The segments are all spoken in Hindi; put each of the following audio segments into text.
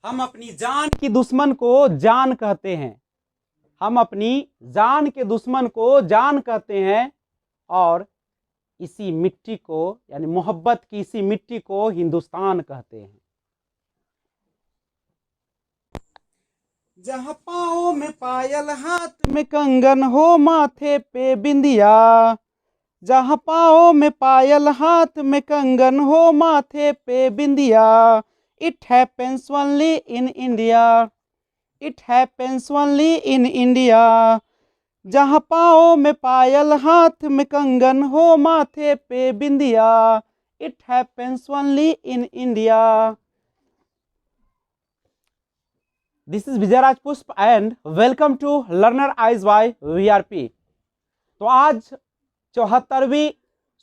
हम अपनी जान की दुश्मन को जान कहते हैं। हम अपनी जान के दुश्मन को जान कहते हैं और इसी मिट्टी को यानी मोहब्बत की इसी मिट्टी को हिंदुस्तान कहते हैं। जहाँ पाँव में पायल हाथ में कंगन हो माथे पे बिंदिया, जहाँ पाँव में पायल हाथ में कंगन हो माथे पे बिंदिया, it happens only in India, it happens only in India. जहाँ पाँव में पायल हाथ में कंगन हो माथे पे बिंदिया, it happens only in India. This is Vijay Raj Pushp and welcome to learner eyes by VRP. तो आज 74वीं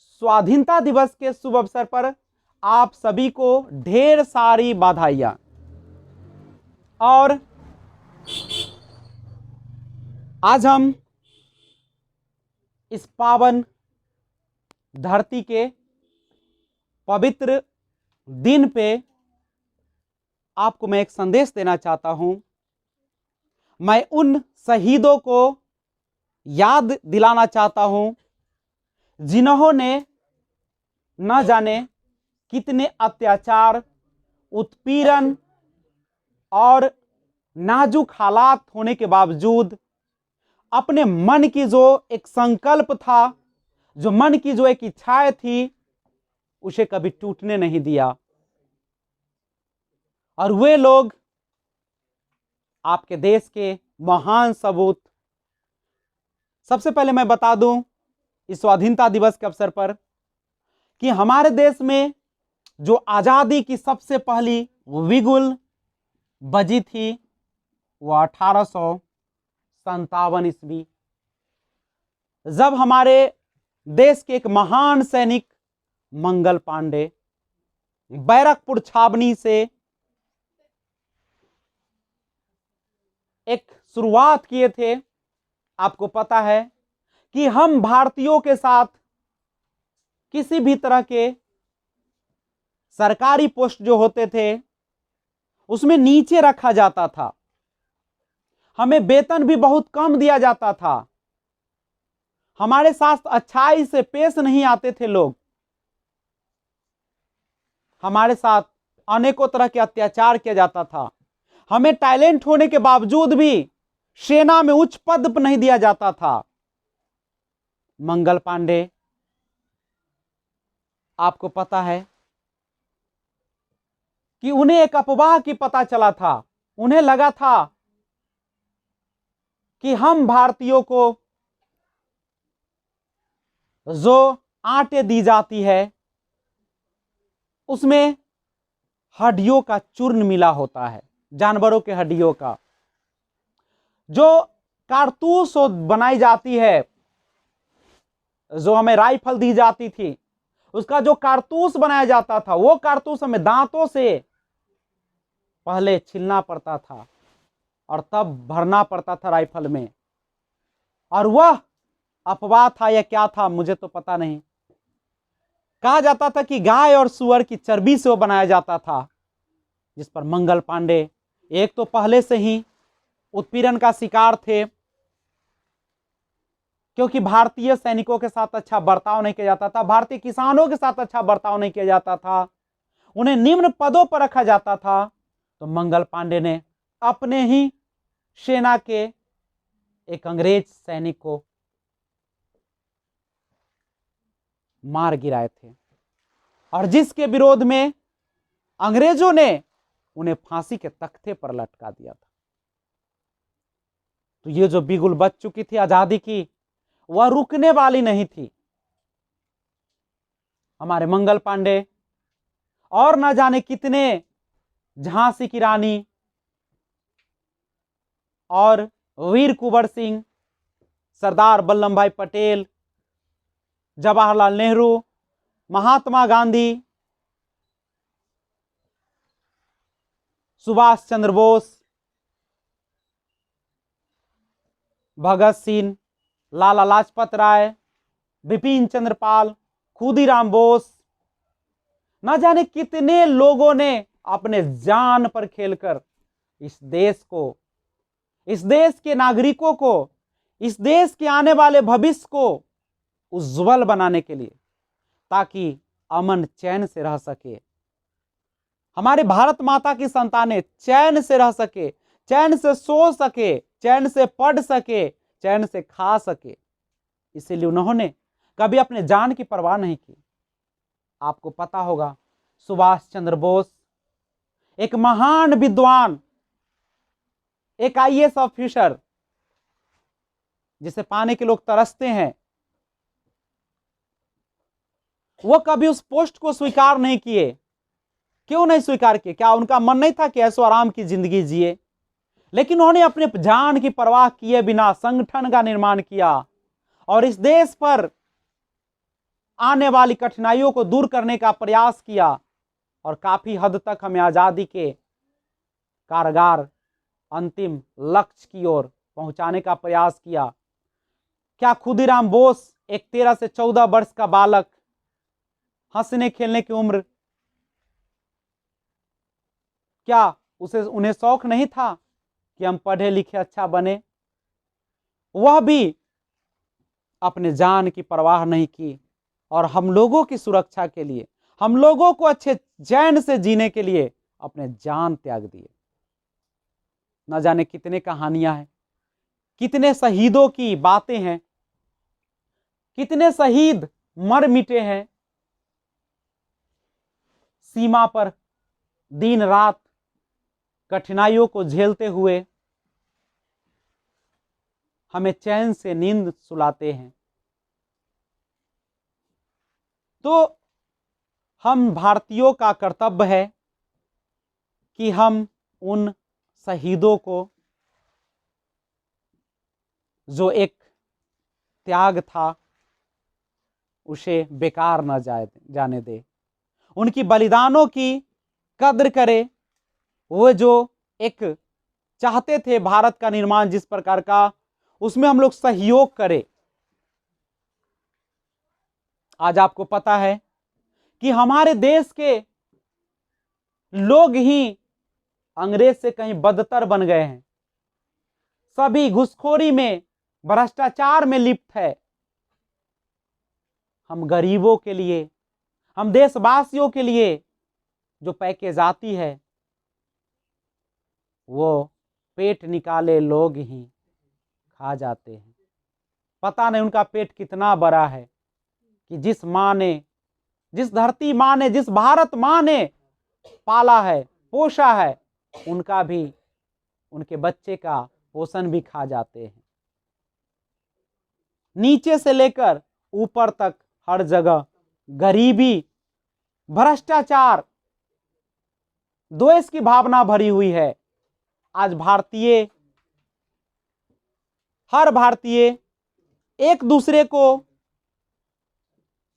स्वाधीनता दिवस के शुभ अवसर पर आप सभी को ढेर सारी बधाइयां। और आज हम इस पावन धरती के पवित्र दिन पे आपको मैं एक संदेश देना चाहता हूं। मैं उन शहीदों को याद दिलाना चाहता हूं जिन्होंने न जाने कितने अत्याचार, उत्पीड़न और नाजुक हालात होने के बावजूद अपने मन की जो एक संकल्प था, जो मन की जो एक इच्छाएं थी, उसे कभी टूटने नहीं दिया। और वे लोग आपके देश के महान सबूत। सबसे पहले मैं बता दूं इस स्वाधीनता दिवस के अवसर पर कि हमारे देश में जो आजादी की सबसे पहली बिगुल बजी थी वह 1857 ईस्वी, जब हमारे देश के एक महान सैनिक मंगल पांडे बैरकपुर छावनी से एक शुरुआत किए थे। आपको पता है कि हम भारतीयों के साथ किसी भी तरह के सरकारी पोस्ट जो होते थे उसमें नीचे रखा जाता था। हमें वेतन भी बहुत कम दिया जाता था। हमारे साथ अच्छाई से पेश नहीं आते थे लोग। हमारे साथ अनेकों तरह के अत्याचार किया जाता था। हमें टैलेंट होने के बावजूद भी सेना में उच्च पद पर नहीं दिया जाता था। मंगल पांडे, आपको पता है कि उन्हें एक अफवाह की पता चला था। उन्हें लगा था कि हम भारतीयों को जो आटे दी जाती है उसमें हड्डियों का चूर्ण मिला होता है, जानवरों के हड्डियों का। जो कारतूस बनाई जाती है, जो हमें राइफल दी जाती थी, उसका जो कारतूस बनाया जाता था वो कारतूस हमें दांतों से पहले छीलना पड़ता था और तब भरना पड़ता था राइफल में। और वह अफवाह था या क्या था मुझे तो पता नहीं। कहा जाता था कि गाय और सुअर की चर्बी से वो बनाया जाता था, जिस पर मंगल पांडे एक तो पहले से ही उत्पीड़न का शिकार थे, क्योंकि भारतीय सैनिकों के साथ अच्छा बर्ताव नहीं किया जाता था, भारतीय किसानों के साथ अच्छा बर्ताव नहीं किया जाता था, उन्हें निम्न पदों पर रखा जाता था। तो मंगल पांडे ने अपने ही सेना के एक अंग्रेज सैनिक को मार गिराए थे और जिसके विरोध में अंग्रेजों ने उन्हें फांसी के तख्ते पर लटका दिया था। तो ये जो बिगुल बच चुकी थी आजादी की, वह रुकने वाली नहीं थी। हमारे मंगल पांडे और न जाने कितने झांसी की रानी और वीर कुंवर सिंह, सरदार वल्लभ भाई पटेल, जवाहरलाल नेहरू, महात्मा गांधी, सुभाष चंद्र बोस, भगत सिंह, लाला लाजपत राय, बिपिन चंद्र पाल, खुदीराम बोस, न जाने कितने लोगों ने अपने जान पर खेलकर इस देश को, इस देश के नागरिकों को, इस देश के आने वाले भविष्य को उज्जवल बनाने के लिए, ताकि अमन चैन से रह सके, हमारे भारत माता की संतानें चैन से रह सके, चैन से सो सके, चैन से पढ़ सके, चैन से खा सके। इसीलिए उन्होंने कभी अपने जान की परवाह नहीं की। आपको पता होगा, सुभाष चंद्र बोस एक महान विद्वान, एक आईएएस ऑफिसर, जिसे पाने के लोग तरसते हैं, वो कभी उस पोस्ट को स्वीकार नहीं किए। क्यों नहीं स्वीकार किए? क्या उनका मन नहीं था कि ऐशो आराम की जिंदगी जिए? लेकिन उन्होंने अपने जान की परवाह किए बिना संगठन का निर्माण किया और इस देश पर आने वाली कठिनाइयों को दूर करने का प्रयास किया और काफी हद तक हमें आजादी के कारगर अंतिम लक्ष्य की ओर पहुंचाने का प्रयास किया। क्या खुदीराम बोस, एक 13 से 14 वर्ष का बालक, हंसने खेलने की उम्र, क्या उन्हें शौक नहीं था कि हम पढ़े लिखे अच्छा बने? वह भी अपने जान की परवाह नहीं की और हम लोगों की सुरक्षा के लिए, हम लोगों को अच्छे चैन से जीने के लिए अपने जान त्याग दिए। न जाने कितने कहानियां हैं, कितने शहीदों की बातें हैं, कितने शहीद मर मिटे हैं सीमा पर दिन रात कठिनाइयों को झेलते हुए हमें चैन से नींद सुलाते हैं। तो हम भारतीयों का कर्तव्य है कि हम उन शहीदों को, जो एक त्याग था, उसे बेकार न जाने दे, उनकी बलिदानों की कद्र करे। वो जो एक चाहते थे भारत का निर्माण जिस प्रकार का, उसमें हम लोग सहयोग करें। आज आपको पता है कि हमारे देश के लोग ही अंग्रेज से कहीं बदतर बन गए हैं, सभी घुसखोरी में, भ्रष्टाचार में लिप्त है। हम गरीबों के लिए, हम देशवासियों के लिए जो पैकेज आती है, वो पेट निकाले लोग ही खा जाते हैं। पता नहीं उनका पेट कितना बड़ा है कि जिस माँ ने, जिस धरती माँ ने, जिस भारत माँ ने पाला है, पोषा है, उनका भी, उनके बच्चे का पोषण भी खा जाते हैं। नीचे से लेकर ऊपर तक हर जगह गरीबी, भ्रष्टाचार, द्वेष की भावना भरी हुई है। आज हर भारतीय एक दूसरे को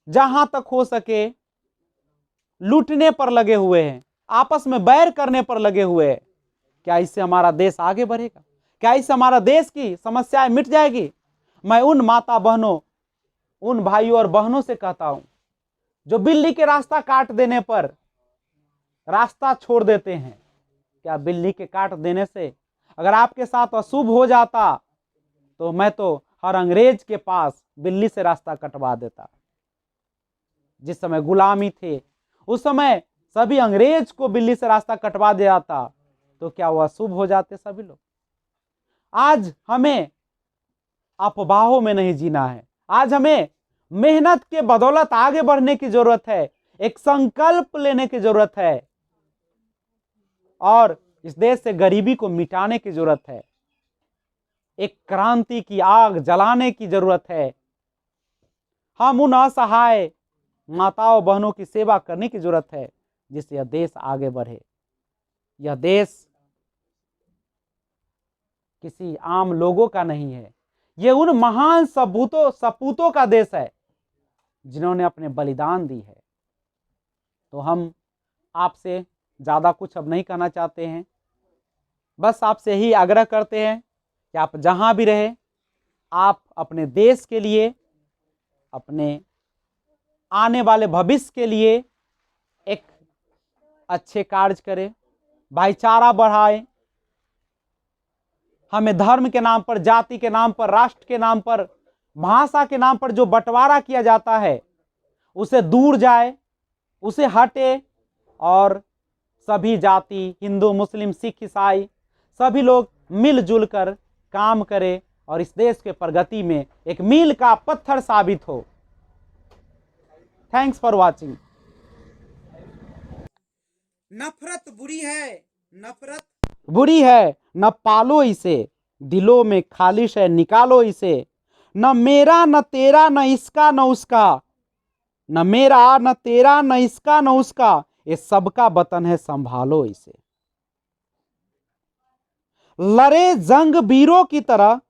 जहां तक हो सके लूटने पर लगे हुए हैं, आपस में बैर करने पर लगे हुए हैं। क्या इससे हमारा देश आगे बढ़ेगा? क्या इससे हमारा देश की समस्याएं मिट जाएगी? मैं उन माता बहनों, उन भाइयों और बहनों से कहता हूं जो बिल्ली के रास्ता काट देने पर रास्ता छोड़ देते हैं। क्या बिल्ली के काट देने से अगर आपके साथ अशुभ हो जाता तो मैं तो हर अंग्रेज के पास बिल्ली से रास्ता कटवा देता। जिस समय गुलामी थे उस समय सभी अंग्रेज को बिल्ली से रास्ता कटवा दिया था, तो क्या वो अशुभ हो जाते सभी लोग? आज हमें अफवाहों में नहीं जीना है। आज हमें मेहनत के बदौलत आगे बढ़ने की जरूरत है, एक संकल्प लेने की जरूरत है और इस देश से गरीबी को मिटाने की जरूरत है। एक क्रांति की आग जलाने की जरूरत है। हम उन असहाय माताओं बहनों की सेवा करने की जरूरत है जिससे यह देश आगे बढ़े। यह देश किसी आम लोगों का नहीं है, यह उन महान सपूतों का देश है जिन्होंने अपने बलिदान दी है। तो हम आपसे ज्यादा कुछ अब नहीं कहना चाहते हैं, बस आपसे ही आग्रह करते हैं कि आप जहां भी रहे, आप अपने देश के लिए, अपने आने वाले भविष्य के लिए एक अच्छे कार्य करें, भाईचारा बढ़ाएं, हमें धर्म के नाम पर, जाति के नाम पर, राष्ट्र के नाम पर, भाषा के नाम पर जो बंटवारा किया जाता है उसे दूर जाए, उसे हटे और सभी जाति, हिंदू, मुस्लिम, सिख, ईसाई, सभी लोग मिलजुल कर काम करें और इस देश के प्रगति में एक मील का पत्थर साबित हो। Thanks for watching. नफरत बुरी है, नफरत बुरी है, न पालो इसे, दिलों में खालिश है निकालो इसे, न मेरा न तेरा न इसका न उसका, न मेरा न तेरा न इसका न उसका, ये सबका वतन है संभालो इसे। लड़े जंग वीरों की तरह,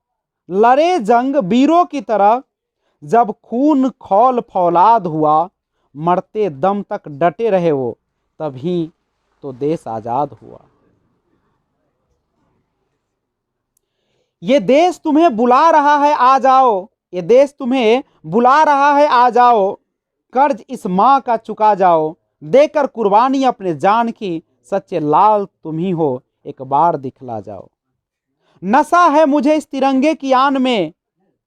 लड़े जंग वीरों की तरह, जब खून खौल फौलाद हुआ, मरते दम तक डटे रहे वो, तभी तो देश आजाद हुआ। ये देश तुम्हें बुला रहा है आ जाओ, ये देश तुम्हें बुला रहा है आ जाओ, कर्ज इस माँ का चुका जाओ, देकर कुर्बानी अपने जान की, सच्चे लाल तुम ही हो एक बार दिखला जाओ। नशा है मुझे इस तिरंगे की आन में,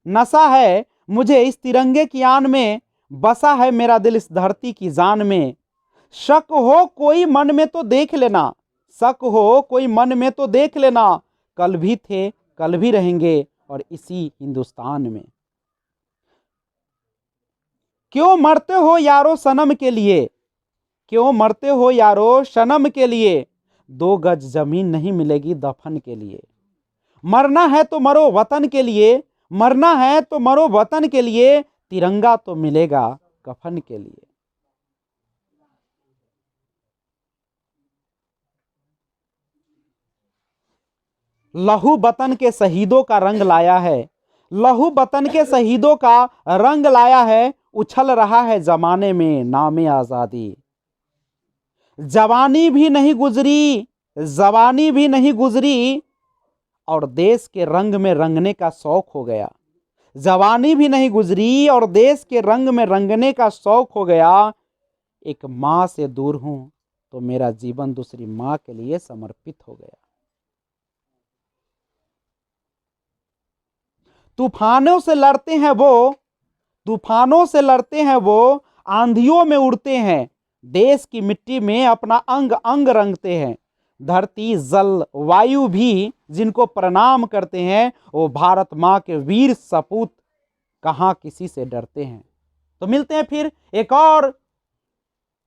नशा है मुझे इस तिरंगे की आन में, बसा है मेरा दिल इस धरती की जान में। शक हो कोई मन में तो देख लेना, शक हो कोई मन में तो देख लेना, कल भी थे कल भी रहेंगे और इसी हिंदुस्तान में। क्यों मरते हो यारो सनम के लिए, क्यों मरते हो यारो सनम के लिए, 2 गज जमीन नहीं मिलेगी दफन के लिए। मरना है तो मरो वतन के लिए, मरना है तो मरो वतन के लिए, तिरंगा तो मिलेगा कफन के लिए। लहू वतन के शहीदों का रंग लाया है, लहू वतन के शहीदों का रंग लाया है, उछल रहा है जमाने में नामे आजादी। जवानी भी नहीं गुजरी, जवानी भी नहीं गुजरी, और देश के रंग में रंगने का शौक हो गया। जवानी भी नहीं गुजरी और देश के रंग में रंगने का शौक हो गया। एक माँ से दूर हूं तो मेरा जीवन दूसरी माँ के लिए समर्पित हो गया। तूफानों से लड़ते हैं वो, तूफानों से लड़ते हैं वो, आंधियों में उड़ते हैं, देश की मिट्टी में अपना अंग अंग रंगते हैं। धरती जल वायु भी जिनको प्रणाम करते हैं, वो भारत माँ के वीर सपूत कहाँ किसी से डरते हैं। तो मिलते हैं फिर एक और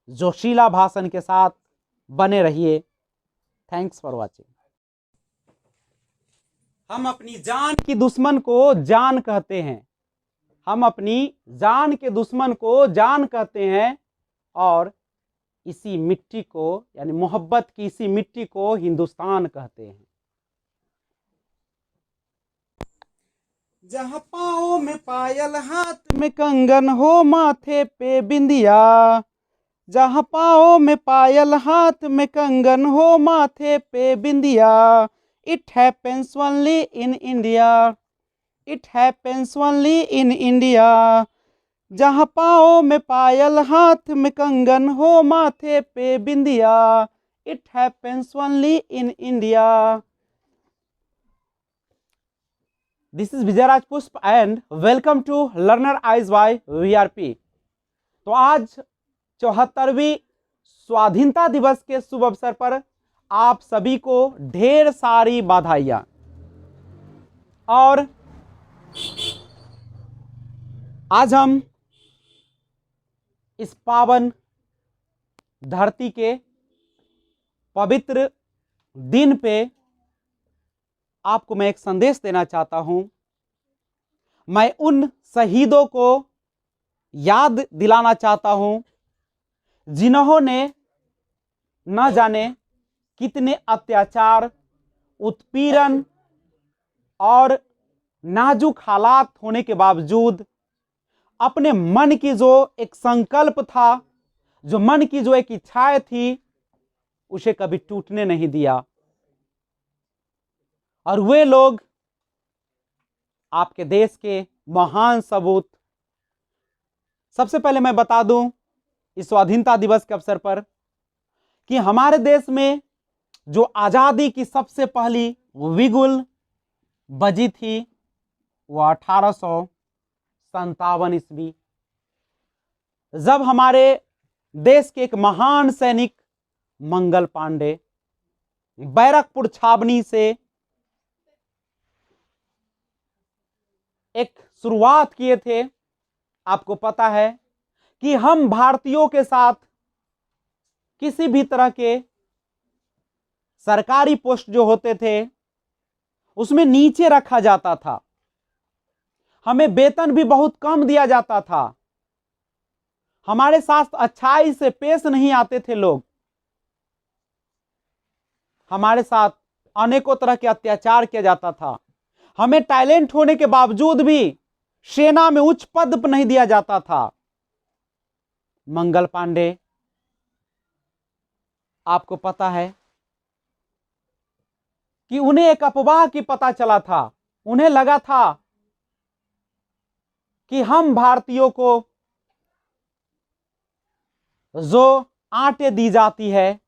जोशीला भाषण के साथ, बने रहिए। Thanks for watching. हम अपनी जान की दुश्मन को जान कहते हैं, हम अपनी जान के दुश्मन को जान कहते हैं, और इसी मिट्टी को, यानी मोहब्बत की इसी मिट्टी को हिंदुस्तान कहते हैं। जहां पाँव में पायल हाथ में कंगन हो माथे पे बिंदिया, जहां पाँव में पायल हाथ में कंगन हो माथे पे बिंदिया, it happens only in India, it happens only in India. जहां पाँव में पायल हाथ में कंगन हो माथे पे बिंदिया, it happens only in India. This is Vijay Raj Pushp and welcome to learner eyes by VRP. तो आज 74वीं स्वाधीनता दिवस के शुभ अवसर पर आप सभी को ढेर सारी बधाइयां। और आज हम इस पावन धरती के पवित्र दिन पे आपको मैं एक संदेश देना चाहता हूं। मैं उन शहीदों को याद दिलाना चाहता हूं जिन्होंने न जाने कितने अत्याचार, उत्पीड़न और नाजुक हालात होने के बावजूद अपने मन की जो एक संकल्प था, जो मन की जो एक इच्छाएं थी, उसे कभी टूटने नहीं दिया। और वे लोग आपके देश के महान सबूत। सबसे पहले मैं बता दूं इस स्वाधीनता दिवस के अवसर पर कि हमारे देश में जो आजादी की सबसे पहली बिगुल बजी थी वो 1857 ईस्वी, जब हमारे देश के एक महान सैनिक मंगल पांडे बैरकपुर छावनी से एक शुरुआत किए थे। आपको पता है कि हम भारतीयों के साथ किसी भी तरह के सरकारी पोस्ट जो होते थे उसमें नीचे रखा जाता था, हमें वेतन भी बहुत कम दिया जाता था, हमारे साथ अच्छाई से पेश नहीं आते थे लोग, हमारे साथ अनेकों तरह के अत्याचार किया जाता था, हमें टैलेंट होने के बावजूद भी सेना में उच्च पद पर नहीं दिया जाता था। मंगल पांडे, आपको पता है कि उन्हें एक अफवाह की पता चला था, उन्हें लगा था कि हम भारतीयों को जो आटे दी जाती है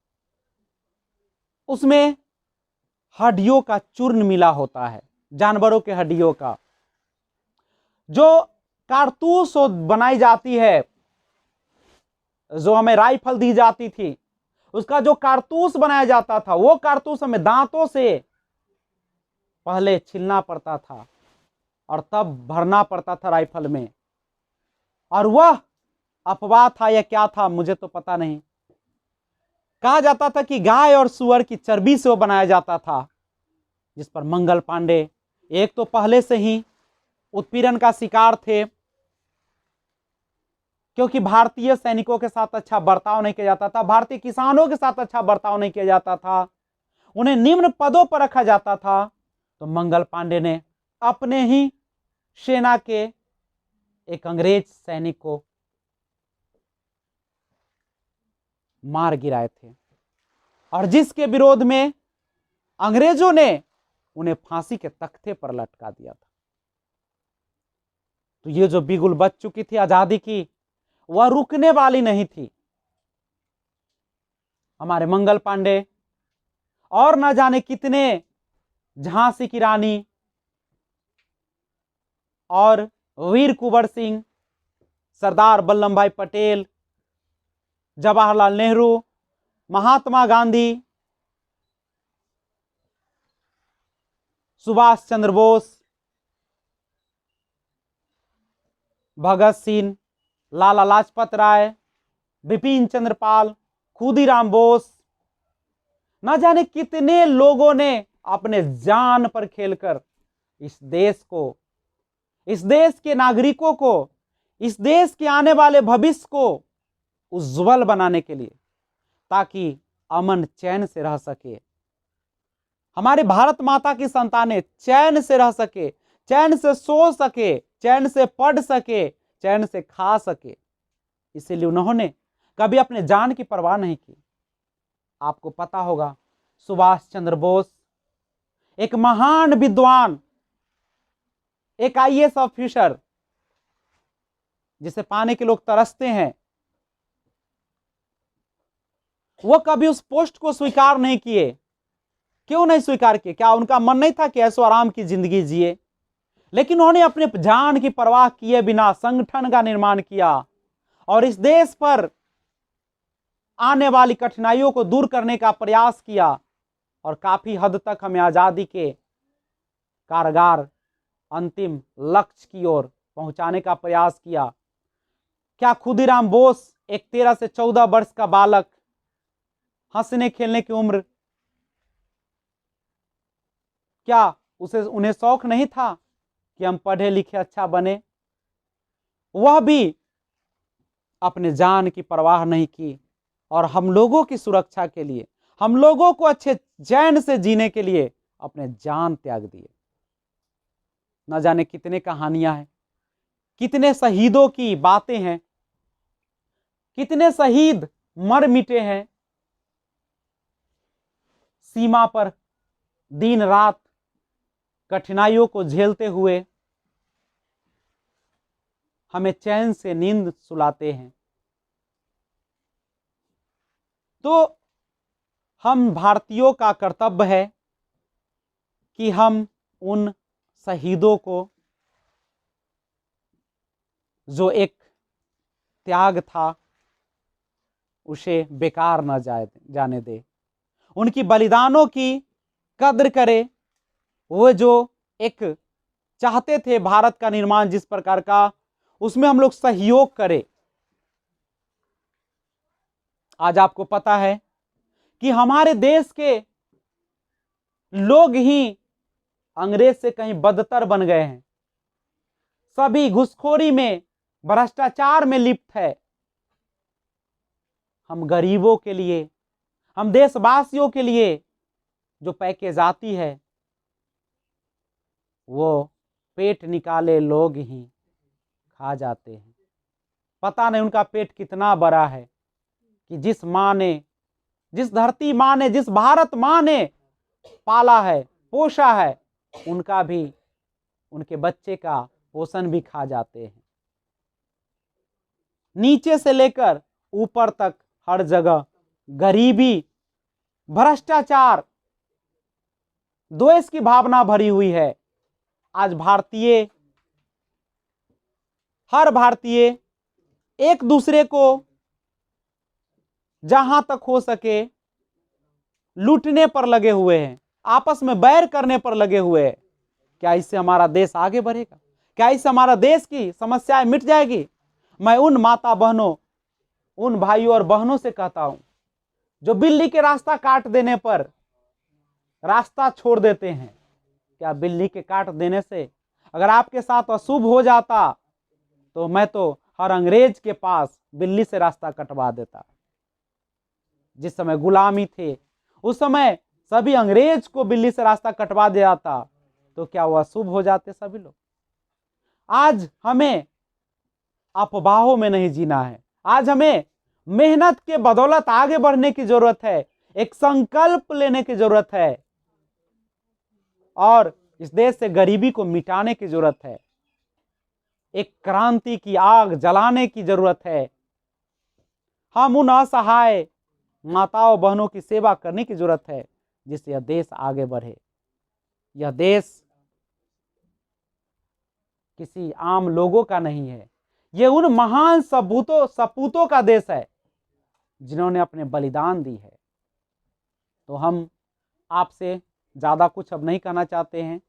उसमें हड्डियों का चूर्ण मिला होता है, जानवरों के हड्डियों का। जो कारतूस बनाई जाती है, जो हमें राइफल दी जाती थी, उसका जो कारतूस बनाया जाता था वो कारतूस हमें दांतों से पहले छीलना पड़ता था और तब भरना पड़ता था राइफल में। और वह अफवाह था या क्या था मुझे तो पता नहीं। कहा जाता था कि गाय और सुअर की चर्बी से वो बनाया जाता था, जिस पर मंगल पांडे एक तो पहले से ही उत्पीड़न का शिकार थे, क्योंकि भारतीय सैनिकों के साथ अच्छा बर्ताव नहीं किया जाता था, भारतीय किसानों के साथ अच्छा बर्ताव नहीं किया जाता था, उन्हें निम्न पदों पर रखा जाता था। तो मंगल पांडे ने अपने ही सेना के एक अंग्रेज सैनिक को मार गिराए थे, और जिसके विरोध में अंग्रेजों ने उन्हें फांसी के तख्ते पर लटका दिया था। तो ये जो बिगुल बच चुकी थी आजादी की, वह रुकने वाली नहीं थी। हमारे मंगल पांडे और न जाने कितने झांसी की रानी और वीर कुंवर सिंह, सरदार वल्लभ भाई पटेल, जवाहरलाल नेहरू, महात्मा गांधी, सुभाष चंद्र बोस, भगत सिंह, लाला लाजपत राय, बिपिन चंद्र पाल, खुदीराम बोस, न जाने कितने लोगों ने अपने जान पर खेलकर इस देश को, इस देश के नागरिकों को, इस देश के आने वाले भविष्य को उज्जवल बनाने के लिए, ताकि अमन चैन से रह सके, हमारे भारत माता की संतानें चैन से रह सके, चैन से सो सके, चैन से पढ़ सके, चैन से खा सके। इसीलिए उन्होंने कभी अपने जान की परवाह नहीं की। आपको पता होगा सुभाष चंद्र बोस एक महान विद्वान, एक आईएएस ऑफिसर जिसे पाने के लोग तरसते हैं, वो कभी उस पोस्ट को स्वीकार नहीं किए। क्यों नहीं स्वीकार किए? क्या उनका मन नहीं था कि ऐसो आराम की जिंदगी जिए? लेकिन उन्होंने अपने जान की परवाह किए बिना संगठन का निर्माण किया और इस देश पर आने वाली कठिनाइयों को दूर करने का प्रयास किया, और काफी हद तक हमें आजादी के कारगर अंतिम लक्ष्य की ओर पहुंचाने का प्रयास किया। क्या खुदीराम बोस, एक 13 से 14 वर्ष का बालक, हंसने खेलने की उम्र, क्या उन्हें शौक नहीं था कि हम पढ़े लिखे अच्छा बने? वह भी अपने जान की परवाह नहीं की और हम लोगों की सुरक्षा के लिए, हम लोगों को अच्छे चैन से जीने के लिए अपने जान त्याग दिए। न जाने कितने कहानियां हैं, कितने शहीदों की बातें हैं, कितने शहीद मर मिटे हैं सीमा पर दिन रात कठिनाइयों को झेलते हुए, हमें चैन से नींद सुलाते हैं। तो हम भारतीयों का कर्तव्य है कि हम उन शहीदों को जो एक त्याग था उसे बेकार न जाने दे। उनकी बलिदानों की कद्र करे। वो जो एक चाहते थे भारत का निर्माण जिस प्रकार का, उसमें हम लोग सहयोग करें। आज आपको पता है कि हमारे देश के लोग ही अंग्रेज से कहीं बदतर बन गए हैं। सभी घुसखोरी में, भ्रष्टाचार में लिप्त है। हम गरीबों के लिए, हम देशवासियों के लिए जो पैकेज आती है वो पेट निकाले लोग ही खा जाते हैं। पता नहीं उनका पेट कितना बड़ा है कि जिस माँ ने, जिस धरती माँ ने, जिस भारत माँ ने पाला है, पोषा है, उनका भी, उनके बच्चे का पोषण भी खा जाते हैं। नीचे से लेकर ऊपर तक हर जगह गरीबी, भ्रष्टाचार, द्वेष की भावना भरी हुई है। आज हर भारतीय एक दूसरे को जहां तक हो सके लूटने पर लगे हुए हैं, आपस में बैर करने पर लगे हुए हैं। क्या इससे हमारा देश आगे बढ़ेगा? क्या इससे हमारा देश की समस्याएं मिट जाएगी? मैं उन माता बहनों, उन भाइयों और बहनों से कहता हूं जो बिल्ली के रास्ता काट देने पर रास्ता छोड़ देते हैं। क्या बिल्ली के काट देने से अगर आपके साथ अशुभ हो जाता तो मैं तो हर अंग्रेज के पास बिल्ली से रास्ता कटवा देता। जिस समय गुलामी थे उस समय सभी अंग्रेज को बिल्ली से रास्ता कटवा दिया था, तो क्या वो अशुभ हो जाते सभी लोग? आज हमें अफवाहों में नहीं जीना है। आज हमें मेहनत के बदौलत आगे बढ़ने की जरूरत है। एक संकल्प लेने की जरूरत है और इस देश से गरीबी को मिटाने की जरूरत है। एक क्रांति की आग जलाने की जरूरत है। हम उन असहाय माताओं बहनों की सेवा करने की जरूरत है जिससे यह देश आगे बढ़े। यह देश किसी आम लोगों का नहीं है, यह उन महान सपूतों का देश है जिन्होंने अपने बलिदान दी है। तो हम आपसे ज्यादा कुछ अब नहीं कहना चाहते हैं,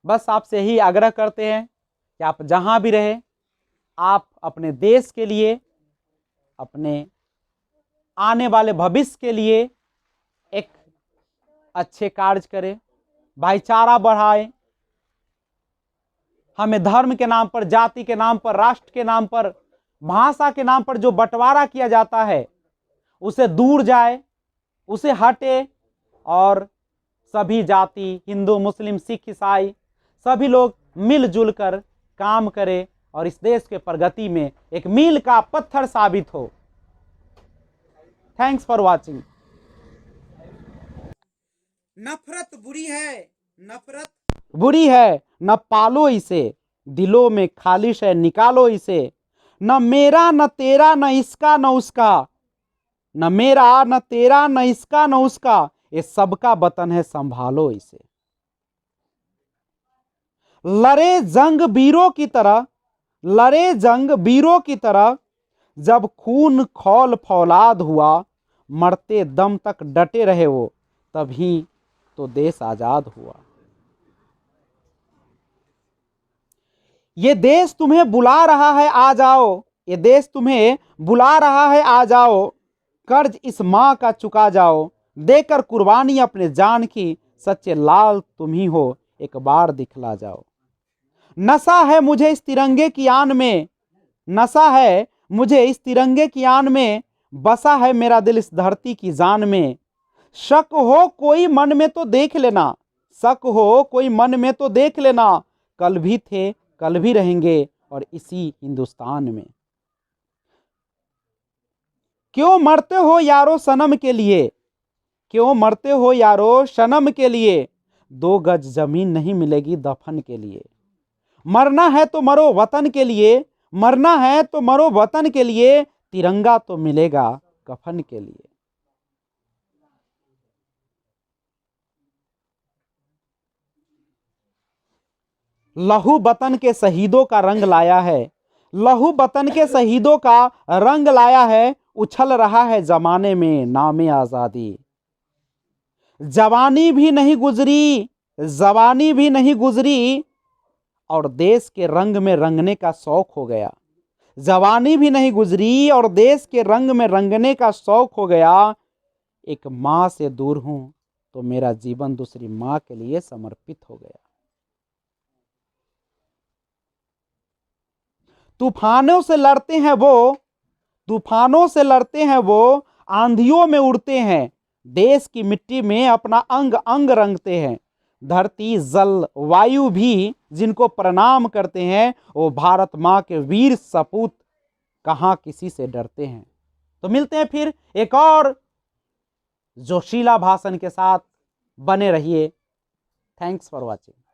बस आपसे ही आग्रह करते हैं कि आप जहां भी रहे, आप अपने देश के लिए, अपने आने वाले भविष्य के लिए एक अच्छे कार्य करें, भाईचारा बढ़ाएं। हमें धर्म के नाम पर, जाति के नाम पर, राष्ट्र के नाम पर, भाषा के नाम पर जो बंटवारा किया जाता है उसे दूर जाए, उसे हटे और सभी जाति, हिंदू, मुस्लिम, सिख, ईसाई, सभी लोग मिलजुल कर काम करें और इस देश के प्रगति में एक मील का पत्थर साबित हो। Thanks for watching. नफरत बुरी है, नफरत बुरी है, न पालो इसे, दिलों में खालिश है निकालो इसे। न मेरा न तेरा न इसका न उसका, न मेरा न तेरा न इसका न उसका, ये सबका वतन है संभालो इसे। लड़े जंग वीरों की तरह, लड़े जंग वीरों की तरह, जब खून खौल फौलाद हुआ, मरते दम तक डटे रहे वो, तभी तो देश आजाद हुआ। ये देश तुम्हें बुला रहा है आ जाओ, ये देश तुम्हें बुला रहा है आ जाओ, कर्ज इस माँ का चुका जाओ, देकर कुर्बानी अपने जान की, सच्चे लाल तुम ही हो एक बार दिखला जाओ। नशा है मुझे इस तिरंगे की आन में, नशा है मुझे इस तिरंगे की आन में, बसा है मेरा दिल इस धरती की जान में। शक हो कोई मन में तो देख लेना, शक हो कोई मन में तो देख लेना, कल भी थे कल भी रहेंगे और इसी हिंदुस्तान में। क्यों मरते हो यारो सनम के लिए, क्यों मरते हो यारो सनम के लिए, 2 गज जमीन नहीं मिलेगी दफन के लिए। मरना है तो मरो वतन के लिए, मरना है तो मरो वतन के लिए, तिरंगा तो मिलेगा कफन के लिए। लहू वतन के शहीदों का रंग लाया है, लहू वतन के शहीदों का रंग लाया है, उछल रहा है जमाने में नामे आजादी। जवानी भी नहीं गुजरी, जवानी भी नहीं गुजरी और देश के रंग में रंगने का शौक हो गया। जवानी भी नहीं गुजरी और देश के रंग में रंगने का शौक हो गया। एक माँ से दूर हूं तो मेरा जीवन दूसरी माँ के लिए समर्पित हो गया। तूफानों से लड़ते हैं वो, तूफानों से लड़ते हैं वो, आंधियों में उड़ते हैं, देश की मिट्टी में अपना अंग अंग रंगते हैं। धरती जल वायु भी जिनको प्रणाम करते हैं, वो भारत माँ के वीर सपूत कहाँ किसी से डरते हैं। तो मिलते हैं फिर एक और जोशीला भाषण के साथ, बने रहिए। Thanks for watching.